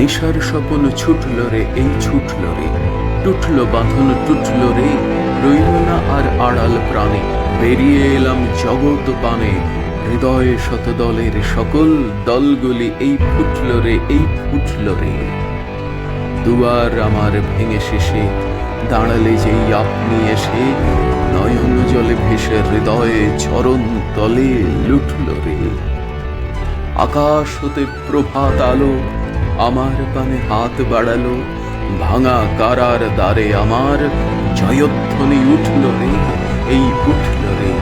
নিশার স্বপন ছুটল রে, এই ছুটল রে, টুটল বাঁধন টুটল রে, রইল না আর আড়াল প্রাণে, বেরিয়ে এলাম জগৎ পানে, হৃদয়ে শতদলের সকল দলগুলি এই ফুটল রে, এই ফুটল রে। দুয়ার আমার ভেঙে শেষে দাঁড়ালে যেই আপনি এসে, নয়ন জলে ভেসে হৃদয়ে চরণ তলে লুটল রে। আকাশ হতে প্রভাত আলো আমার পানে হাত বাড়ালো, ভাঙা কারার দ্বারে আমার জয়ধ্বনি উঠল রে, এই উঠল রে।